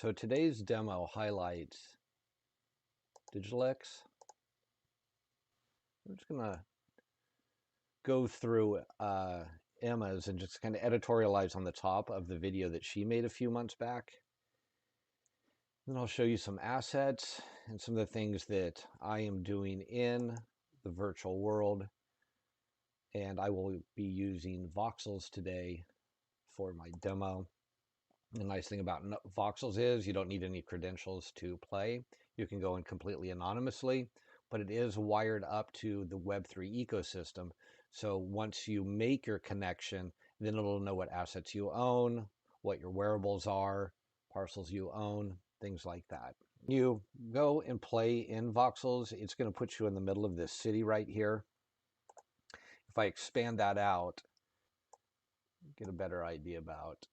So today's demo highlights Digitalax. I'm just going to go through Emma's and just kind of editorialize on the top of the video that she made a few months back. Then I'll show you some assets and some of the things that I am doing in the virtual world. And I will be using Voxels today for my demo. The nice thing about Voxels is you don't need any credentials to play. You can go in completely anonymously, but it is wired up to the Web3 ecosystem. So once you make your connection, then it'll know what assets you own, what your wearables are, parcels you own, things like that. You go and play in Voxels, it's going to put you in the middle of this city right here. If I expand that out, get a better idea about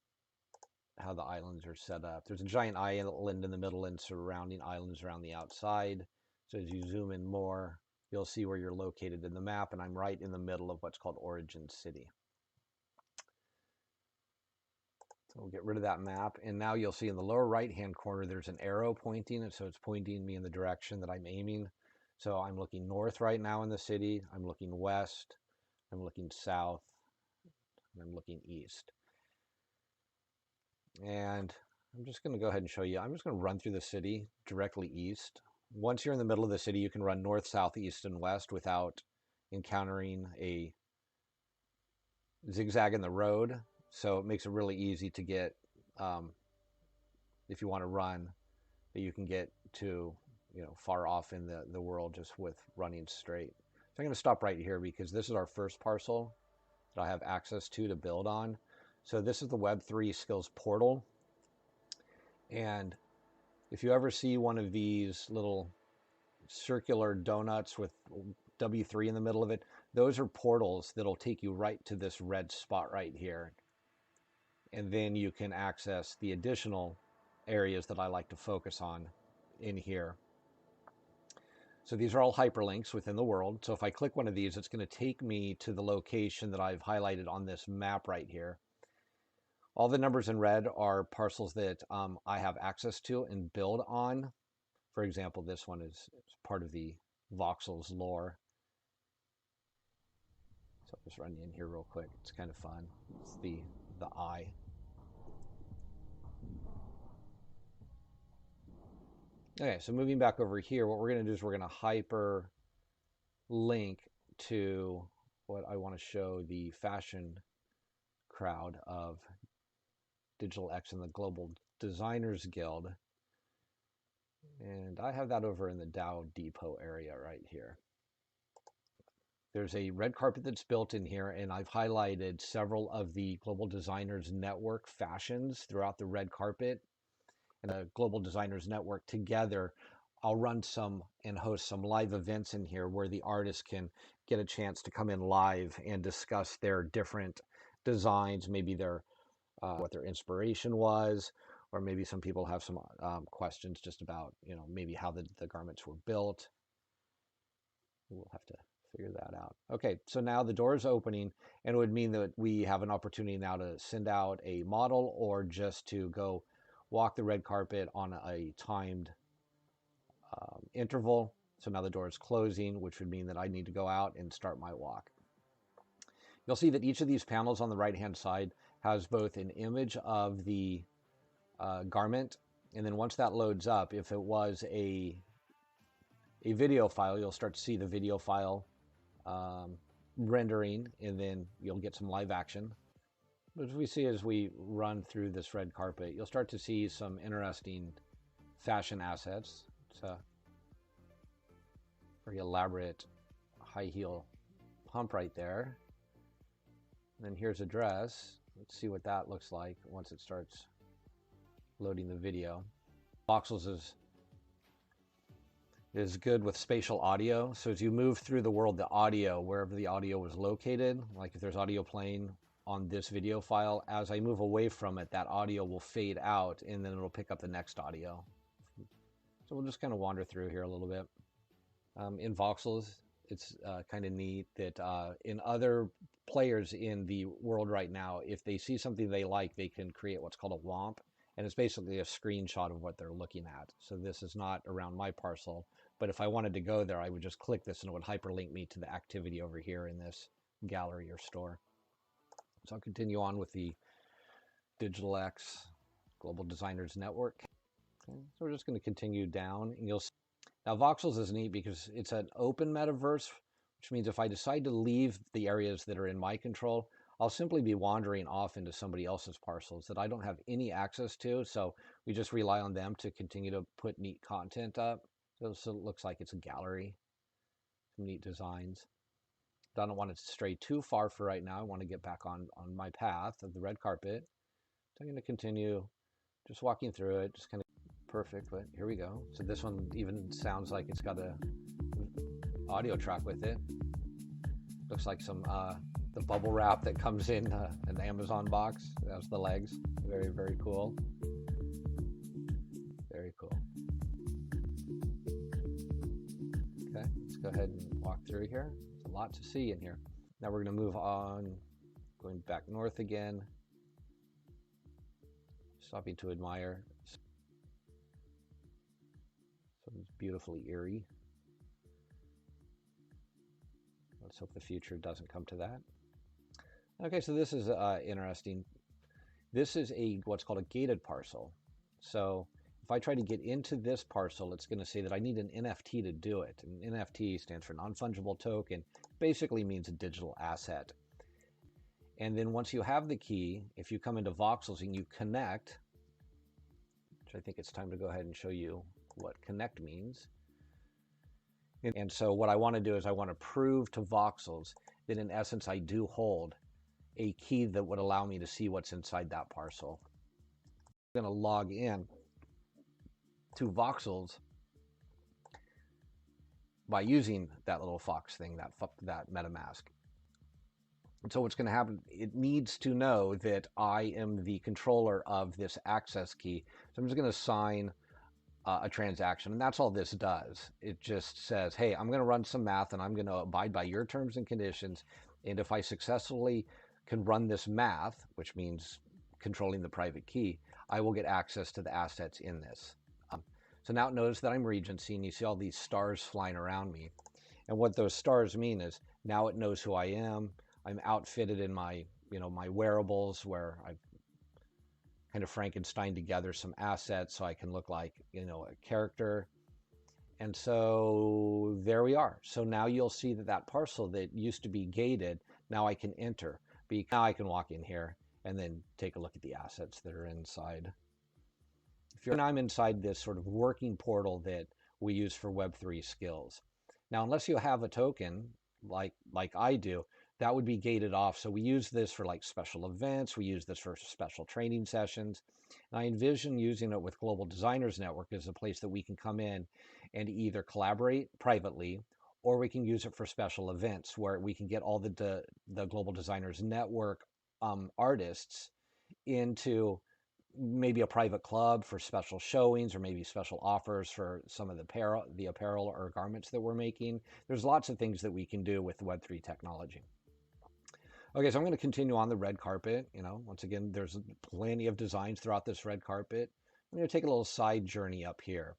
how the islands are set up. There's a giant island in the middle and surrounding islands around the outside. So as you zoom in more, you'll see where you're located in the map, and I'm right in the middle of what's called Origin City. So we'll get rid of that map, and now you'll see in the lower right-hand corner there's an arrow pointing, and so it's pointing me in the direction that I'm aiming. So I'm looking north right now in the city, I'm looking west, I'm looking south, and I'm looking east. And I'm just going to go ahead and show you. I'm just going to run through the city directly east. Once you're in the middle of the city, you can run north, south, east, and west without encountering a zigzag in the road. So it makes it really easy to get, if you want to run, that you can get to, far off in the world just with running straight. So I'm going to stop right here because this is our first parcel that I have access to build on. So this is the Web3Skills portal. And if you ever see one of these little circular donuts with W3 in the middle of it, those are portals that'll take you right to this red spot right here. And then you can access the additional areas that I like to focus on in here. So these are all hyperlinks within the world. So if I click one of these, it's going to take me to the location that I've highlighted on this map right here. All the numbers in red are parcels that I have access to and build on. For example, this one is part of the Voxels lore. So I'll just run in here real quick. It's kind of fun. It's the eye. Okay, so moving back over here, what we're going to do is we're going to hyperlink to what I want to show the fashion crowd of Digitalax and the Global Designers Guild. And I have that over in the Dow Depot area right here. There's a red carpet that's built in here, and I've highlighted several of the Global Designers Network fashions throughout the red carpet. And the Global Designers Network together, I'll run some and host some live events in here where the artists can get a chance to come in live and discuss their different designs, maybe their what their inspiration was, or maybe some people have some questions just about, maybe how the garments were built. We'll have to figure that out. Okay, so now the door is opening, and it would mean that we have an opportunity now to send out a model or just to go walk the red carpet on a timed interval. So now the door is closing, which would mean that I need to go out and start my walk. You'll see that each of these panels on the right-hand side has both an image of the garment, and then once that loads up, if it was a video file, you'll start to see the video file rendering, and then you'll get some live action. But as we see as we run through this red carpet, you'll start to see some interesting fashion assets. It's a very elaborate high heel pump right there. And then here's a dress. Let's see what that looks like once it starts loading the video. Voxels is good with spatial audio. So as you move through the world, the audio, wherever the audio was located, like if there's audio playing on this video file, as I move away from it, that audio will fade out and then it'll pick up the next audio. So we'll just kind of wander through here a little bit. In Voxels, it's kind of neat that in other players in the world right now, if they see something they like, they can create what's called a WOMP, And it's basically a screenshot of what they're looking at. So this is not around my parcel, but if I wanted to go there, I would just click this and it would hyperlink me to the activity over here in this gallery or store. So I'll continue on with the Digitalax Global Designers Network. Okay, so we're just going to continue down, and you'll see. Now Voxels is neat because it's an open metaverse, which means if I decide to leave the areas that are in my control, I'll simply be wandering off into somebody else's parcels that I don't have any access to. So we just rely on them to continue to put neat content up. So it looks like it's a gallery, some neat designs. I don't want it to stray too far for right now. I want to get back on my path of the red carpet. So I'm going to continue just walking through it, just kind of perfect, but here we go. So this one even sounds like it's got a audio track with it. Looks like some the bubble wrap that comes in an Amazon box. That's the legs. Very, very cool. Very cool. Okay, let's go ahead and walk through here. There's a lot to see in here. Now we're going to move on, going back north again. Stopping to admire. So it's beautifully eerie. Let's hope the future doesn't come to that. Okay, so this is interesting. This is what's called a gated parcel. So if I try to get into this parcel, it's going to say that I need an NFT to do it. And NFT stands for non-fungible token. Basically means a digital asset. And then once you have the key, if you come into Voxels and you connect, which I think it's time to go ahead and show you what connect means. And so what I want to do is I want to prove to Voxels that in essence I do hold a key that would allow me to see what's inside that parcel. I'm going to log in to Voxels by using that little fox thing, that MetaMask. And so what's going to happen, it needs to know that I am the controller of this access key. So I'm just going to sign a transaction, and that's all this does. It just says, hey, I'm going to run some math and I'm going to abide by your terms and conditions. And if I successfully can run this math, which means controlling the private key, I will get access to the assets in this. So now it knows that I'm Regency, and you see all these stars flying around me. And what those stars mean is now it knows who I am. I'm outfitted in my, my wearables, where I've kind of Frankenstein together some assets so I can look like, a character. And so there we are. So now you'll see that parcel that used to be gated, now I can enter. Now I can walk in here and then take a look at the assets that are inside. I'm inside this sort of working portal that we use for Web3Skills. Now, unless you have a token like I do, that would be gated off. So we use this for like special events. We use this for special training sessions. And I envision using it with Global Designers Network as a place that we can come in and either collaborate privately, or we can use it for special events where we can get all the Global Designers Network artists into maybe a private club for special showings, or maybe special offers for some of the apparel or garments that we're making. There's lots of things that we can do with Web3 technology. Okay, so I'm going to continue on the red carpet. Once again, there's plenty of designs throughout this red carpet. I'm going to take a little side journey up here.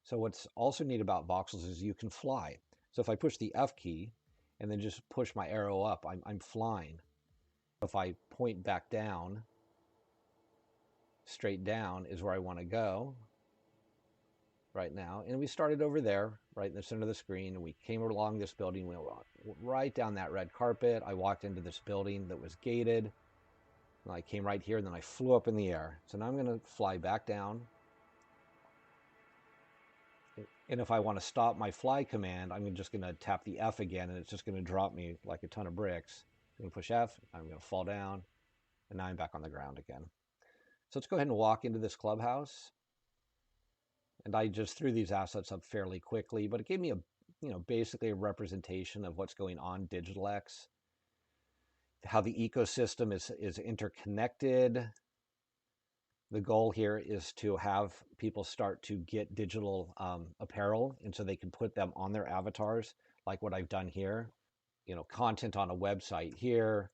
So what's also neat about Voxels is you can fly. So if I push the F key and then just push my arrow up, I'm flying. If I point back down, straight down is where I want to go right now. And we started over there, right in the center of the screen, and we came along this building. We went right down that red carpet. I walked into this building that was gated. And I came right here, and then I flew up in the air. So now I'm going to fly back down. And if I want to stop my fly command, I'm just going to tap the F again, and it's just going to drop me like a ton of bricks. I'm going to push F, I'm going to fall down, and now I'm back on the ground again. So let's go ahead and walk into this clubhouse. And I just threw these assets up fairly quickly, but it gave me basically a representation of what's going on Digitalax, how the ecosystem is interconnected. The goal here is to have people start to get digital apparel, and so they can put them on their avatars, like what I've done here. Content on a website here.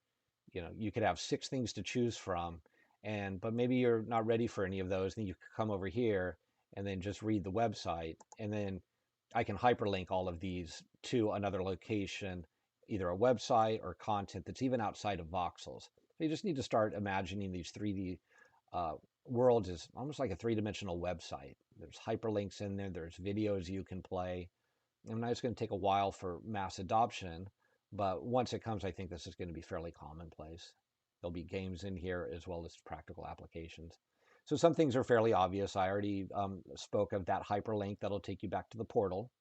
You could have 6 things to choose from, But maybe you're not ready for any of those, then you could come over here and then just read the website, and then I can hyperlink all of these to another location, either a website or content that's even outside of Voxels. So you just need to start imagining these 3D uh, worlds as almost like a three-dimensional website. There's hyperlinks in there, there's videos you can play. And now it's going to take a while for mass adoption, but once it comes, I think this is going to be fairly commonplace. There'll be games in here as well as practical applications. So some things are fairly obvious. I already spoke of that hyperlink that'll take you back to the portal.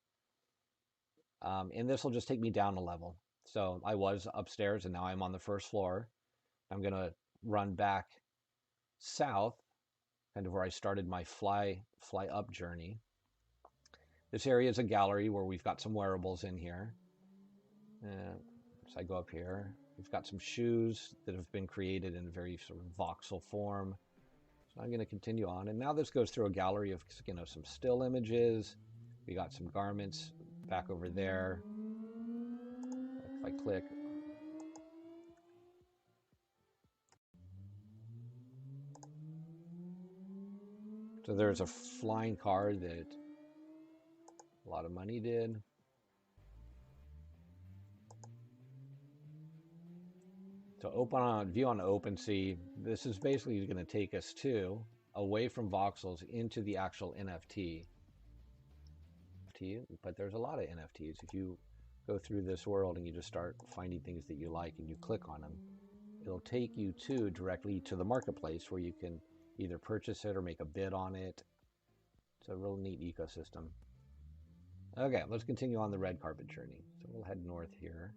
And this will just take me down a level. So I was upstairs and now I'm on the first floor. I'm going to run back south, kind of where I started my fly up journey. This area is a gallery where we've got some wearables in here. So I go up here. We've got some shoes that have been created in a very sort of voxel form. So I'm going to continue on. And now this goes through a gallery of, some still images. We got some garments back over there. If I click, so there's a flying car that a lot of money did. So view on OpenSea, this is basically going to take us away from voxels into the actual NFT. But there's a lot of NFTs. If you go through this world and you just start finding things that you like and you click on them, it'll take you directly to the marketplace where you can either purchase it or make a bid on it. It's a real neat ecosystem. Okay, let's continue on the red carpet journey. So we'll head north here.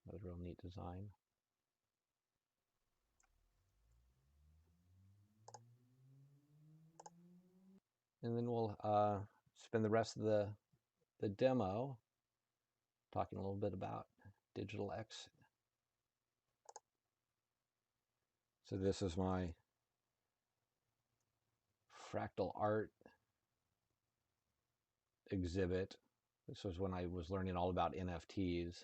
That was a real neat design. And then we'll spend the rest of the demo talking a little bit about Digitalax. So this is my fractal art exhibit. This was when I was learning all about NFTs.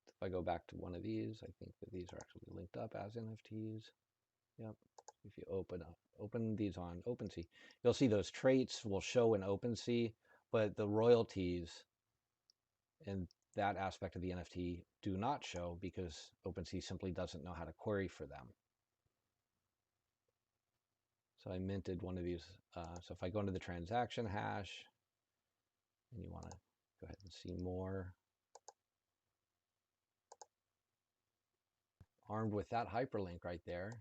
If I go back to one of these, I think that these are actually linked up as NFTs. Yep. If you open these on OpenSea, you'll see those traits will show in OpenSea, but the royalties and that aspect of the NFT do not show because OpenSea simply doesn't know how to query for them. So I minted one of these. So if I go into the transaction hash and you want to go ahead and see more, armed with that hyperlink right there,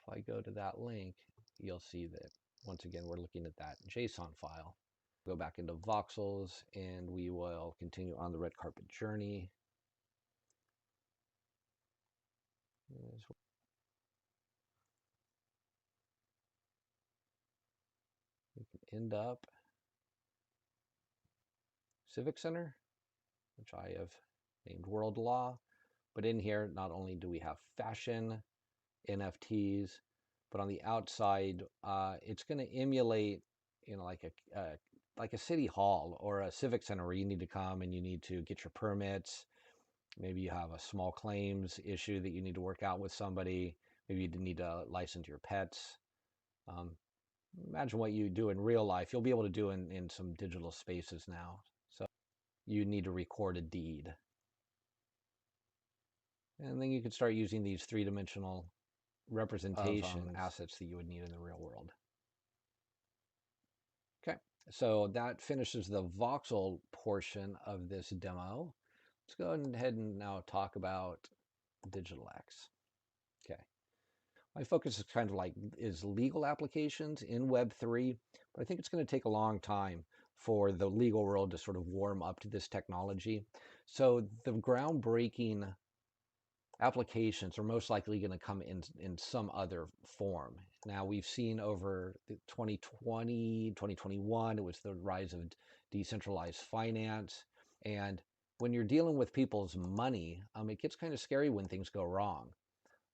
if I go to that link, you'll see that once again we're looking at that JSON file. Go back into Voxels and we will continue on the red carpet journey. We can end up Civic Center, which I have named World Law. But in here, not only do we have fashion, NFTs, but on the outside, it's going to emulate, like a city hall or a civic center where you need to come and you need to get your permits. Maybe you have a small claims issue that you need to work out with somebody. Maybe you need to license your pets. Imagine what you do in real life. You'll be able to do in some digital spaces now. So you need to record a deed. And then you can start using these three-dimensional representation assets that you would need in the real world. Okay, so that finishes the voxel portion of this demo. Let's go ahead and now talk about Digitalax. Okay, my focus is kind of is legal applications in Web3, but I think it's going to take a long time for the legal world to sort of warm up to this technology. So the groundbreaking applications are most likely going to come in some other form. Now we've seen over 2020, 2021, it was the rise of decentralized finance. And when you're dealing with people's money, it gets kind of scary when things go wrong.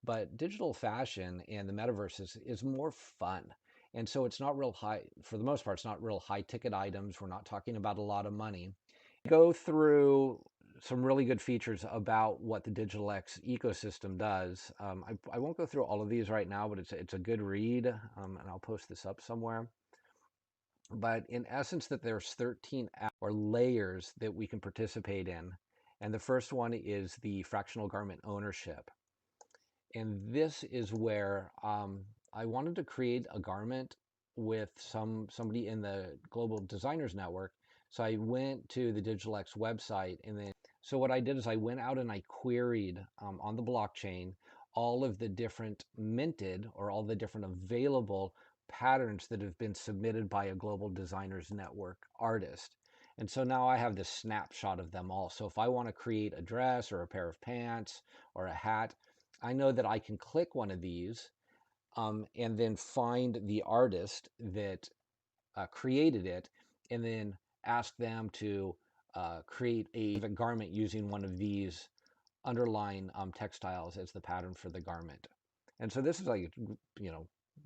But digital fashion and the metaverse is more fun. And so it's not real high, for the most part, it's not real high ticket items. We're not talking about a lot of money. Go through some really good features about what the Digitalax ecosystem does. I won't go through all of these right now, but it's a good read, and I'll post this up somewhere. But in essence, that there's 13 or layers that we can participate in. And the first one is the fractional garment ownership. And this is where I wanted to create a garment with somebody in the Global Designers Network. So I went to the Digitalax website, and then so what I did is I went out and I queried on the blockchain all of the different minted or all the different available patterns that have been submitted by a Global Designers Network artist. And so now I have this snapshot of them all. So if I want to create a dress or a pair of pants or a hat, I know that I can click one of these and then find the artist that created it, and then ask them to create a garment using one of these underlying textiles as the pattern for the garment. And so this is like,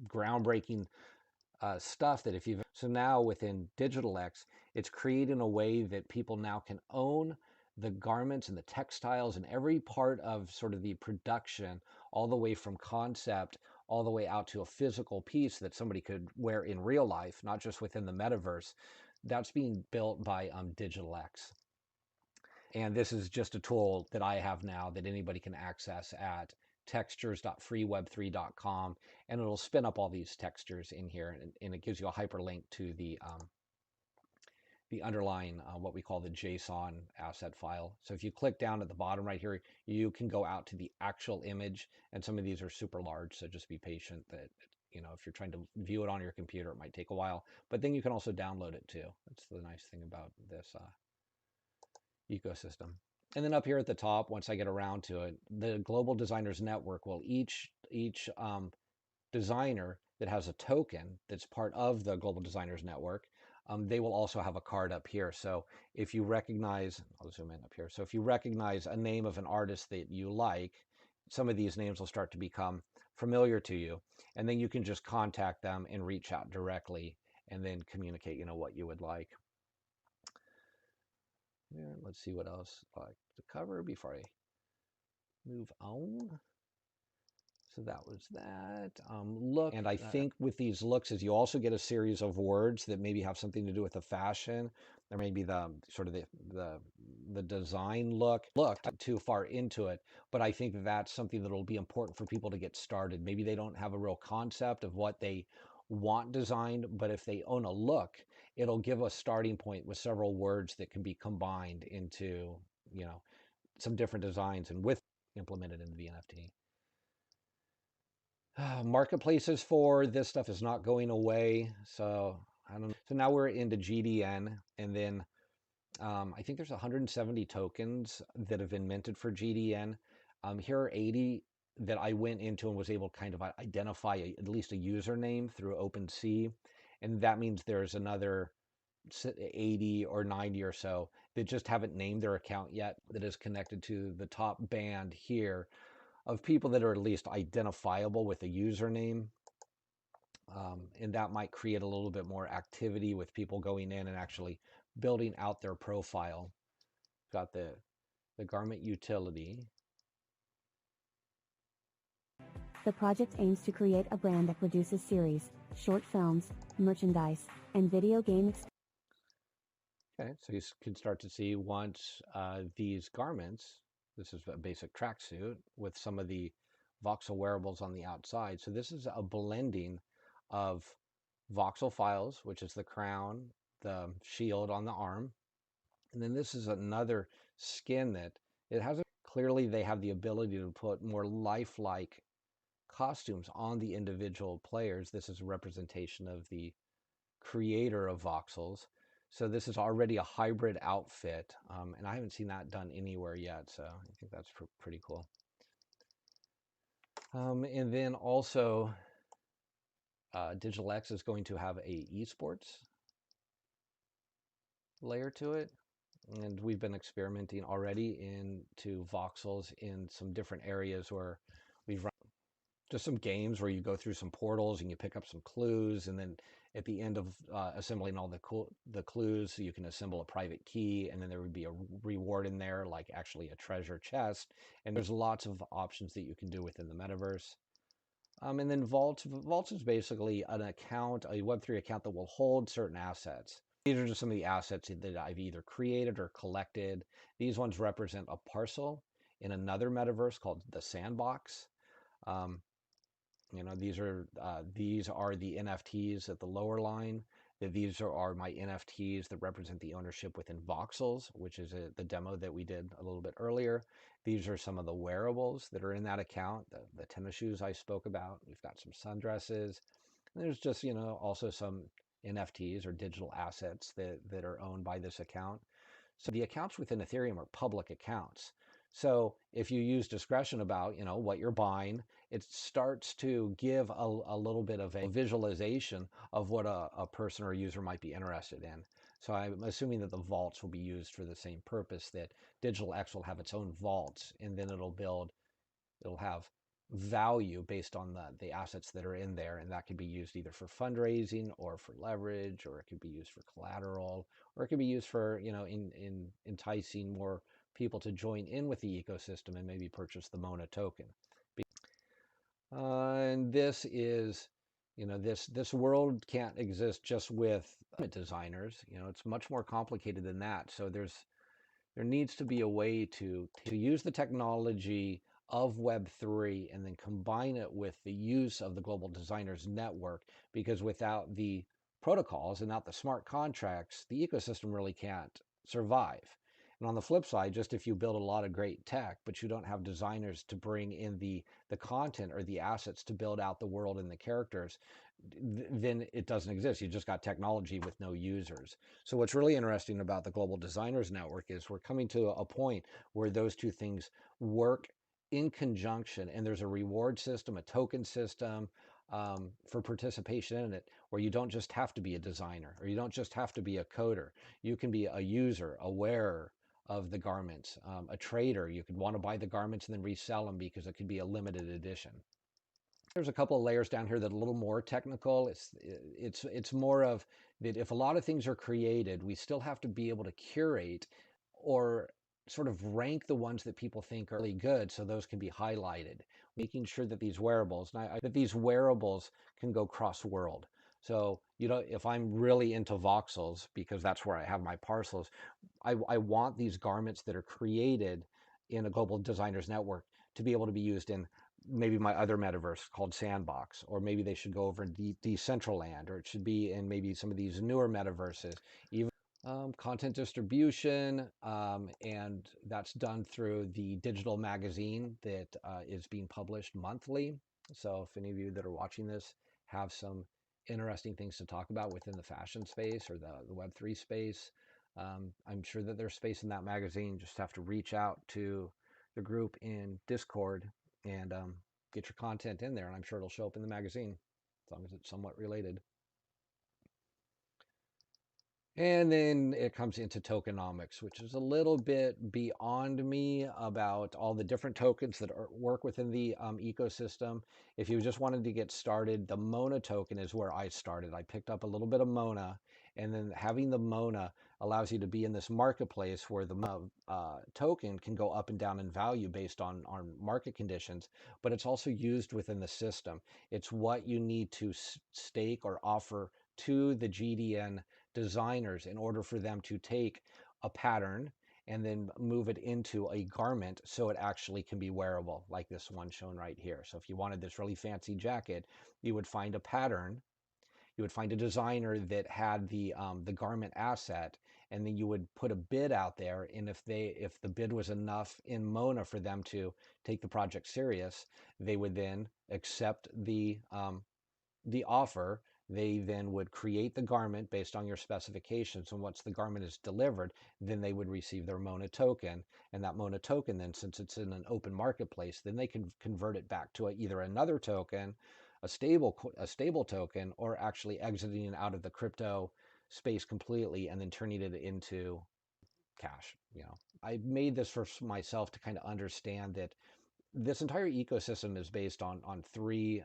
groundbreaking stuff that if you've, so now within Digitalax, it's created in a way that people now can own the garments and the textiles and every part of sort of the production, all the way from concept all the way out to a physical piece that somebody could wear in real life, not just within the metaverse. That's being built by Digitalax. And this is just a tool that I have now that anybody can access at textures.freeweb3.com, and it'll spin up all these textures in here, and it gives you a hyperlink to the underlying what we call the JSON asset file. So if you click down at the bottom right here, you can go out to the actual image, and some of these are super large, so just be patient that, if you're trying to view it on your computer, it might take a while, but then you can also download it too. That's the nice thing about this ecosystem. And then up here at the top, once I get around to it, the Global Designers Network will each designer that has a token that's part of the Global Designers Network, they will also have a card up here. So if you recognize, I'll zoom in up here. So if you recognize a name of an artist that you like, some of these names will start to become familiar to you. And then you can just contact them and reach out directly and then communicate, what you would like. Yeah, let's see what else I'd like to cover before I move on. So that was that. Look, and I think with these looks is you also get a series of words that maybe have something to do with the fashion, or maybe the sort of the design look. Looked too far into it, but I think that's something that will be important for people to get started. Maybe they don't have a real concept of what they want designed, but if they own a look, it'll give a starting point with several words that can be combined into, some different designs and with implemented into the NFT. Marketplaces for this stuff is not going away. So I don't know. So now we're into GDN, and then I think there's 170 tokens that have been minted for GDN. Here are 80 that I went into and was able to kind of identify at least a username through OpenSea. And that means there's another 80 or 90 or so that just haven't named their account yet, that is connected to the top band here of people that are at least identifiable with a username. And that might create a little bit more activity with people going in and actually building out their profile. Got the garment utility. The project aims to create a brand that produces series, short films, merchandise, and video game experiences. Okay, so you can start to see once these garments, this is a basic tracksuit with some of the voxel wearables on the outside. So this is a blending of voxel files, which is the crown, the shield on the arm. And then this is another skin that it has. Clearly, they have the ability to put more lifelike costumes on the individual players. This is a representation of the creator of Voxels. So this is already a hybrid outfit, and I haven't seen that done anywhere yet, so I think that's pretty cool. And then also, Digitalax is going to have a esports layer to it, and we've been experimenting already into Voxels in some different areas where we've run just some games where you go through some portals and you pick up some clues, and then at the end of assembling all the clues, you can assemble a private key, and then there would be a reward in there, like actually a treasure chest. And there's lots of options that you can do within the metaverse. And then Vaults is basically an account, a Web3 account that will hold certain assets. These are just some of the assets that I've either created or collected. These ones represent a parcel in another metaverse called the Sandbox. Um, these are the NFTs at the lower line. These are my NFTs that represent the ownership within Voxels, which is the demo that we did a little bit earlier. These are some of the wearables that are in that account, the tennis shoes I spoke about. We've got some sundresses. There's just, also some NFTs or digital assets that are owned by this account. So the accounts within Ethereum are public accounts. So if you use discretion about, what you're buying, it starts to give a little bit of a visualization of what a person or a user might be interested in. So I'm assuming that the vaults will be used for the same purpose, that Digitalax will have its own vaults, and then it'll have value based on the assets that are in there, and that could be used either for fundraising or for leverage, or it could be used for collateral, or it could be used for in enticing more people to join in with the ecosystem and maybe purchase the Mona token. And this is, this world can't exist just with designers. It's much more complicated than that. So there needs to be a way to use the technology of Web3 and then combine it with the use of the Global Designers Network, because without the protocols and without the smart contracts, the ecosystem really can't survive. And on the flip side, just if you build a lot of great tech, but you don't have designers to bring in the content or the assets to build out the world and the characters, then it doesn't exist. You just got technology with no users. So what's really interesting about the Global Designers Network is we're coming to a point where those two things work in conjunction, and there's a reward system, a token system, for participation in it, where you don't just have to be a designer, or you don't just have to be a coder. You can be a user, a wearer of the garments, a trader. You could want to buy the garments and then resell them because it could be a limited edition. There's a couple of layers down here that are a little more technical. It's more of that if a lot of things are created, we still have to be able to curate or sort of rank the ones that people think are really good, so those can be highlighted. Making sure that these wearables, can go cross-world. So, if I'm really into voxels, because that's where I have my parcels, I want these garments that are created in a Global Designers Network to be able to be used in maybe my other metaverse called Sandbox, or maybe they should go over in Decentraland, or it should be in maybe some of these newer metaverses. Even content distribution, and that's done through the digital magazine that is being published monthly. So if any of you that are watching this have some interesting things to talk about within the fashion space or the Web3 space, I'm sure that there's space in that magazine. Just have to reach out to the group in Discord and get your content in there, and I'm sure it'll show up in the magazine as long as it's somewhat related. And then it comes into tokenomics, which is a little bit beyond me about all the different tokens that work within the ecosystem. If you just wanted to get started, the Mona token is where I started. I picked up a little bit of Mona, and then having the Mona allows you to be in this marketplace where the token can go up and down in value based on market conditions, but it's also used within the system. It's what you need to stake or offer to the GDN designers in order for them to take a pattern and then move it into a garment so it actually can be wearable, like this one shown right here. So if you wanted this really fancy jacket, you would find a pattern, you would find a designer that had the garment asset, and then you would put a bid out there, and if the bid was enough in Mona for them to take the project serious, they would then accept the offer. They then would create the garment based on your specifications, and once the garment is delivered, then they would receive their Mona token. And that Mona token, then, since it's in an open marketplace, then they can convert it back to either another token, a stable token, or actually exiting out of the crypto space completely and then turning it into cash. I made this for myself to kind of understand that this entire ecosystem is based on three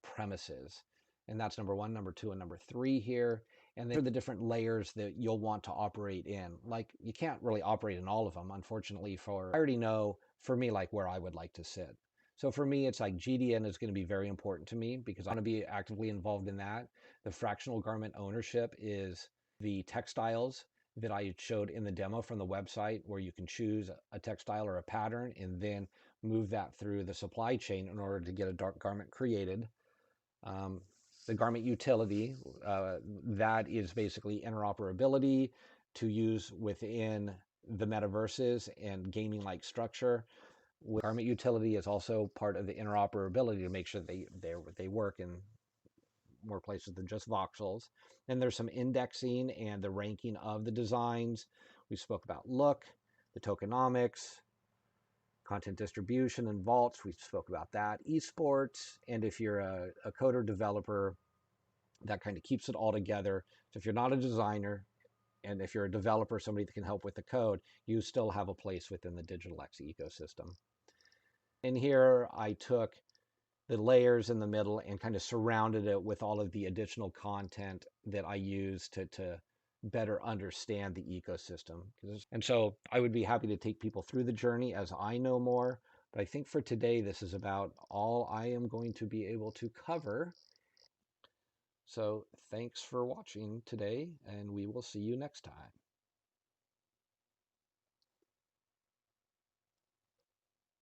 premises, and that's number one, number two, and number three here. And they're the different layers that you'll want to operate in. Like, you can't really operate in all of them, unfortunately. I already know, for me, like where I would like to sit. So for me, it's like GDN is going to be very important to me because I want to be actively involved in that. The fractional garment ownership is the textiles that I showed in the demo from the website, where you can choose a textile or a pattern and then move that through the supply chain in order to get a dark garment created. The garment utility, that is basically interoperability to use within the metaverses and gaming-like structure. Garment utility is also part of the interoperability to make sure they work in more places than just voxels. And there's some indexing and the ranking of the designs. We spoke about look, the tokenomics, content distribution and vaults. We spoke about that. Esports, and if you're a coder developer, that kind of keeps it all together. So if you're not a designer, and if you're a developer, somebody that can help with the code, you still have a place within the Digitalax ecosystem. In here, I took the layers in the middle and kind of surrounded it with all of the additional content that I use to better understand the ecosystem. And so I would be happy to take people through the journey as I know more. But I think for today, this is about all I am going to be able to cover. So thanks for watching today, and we will see you next time.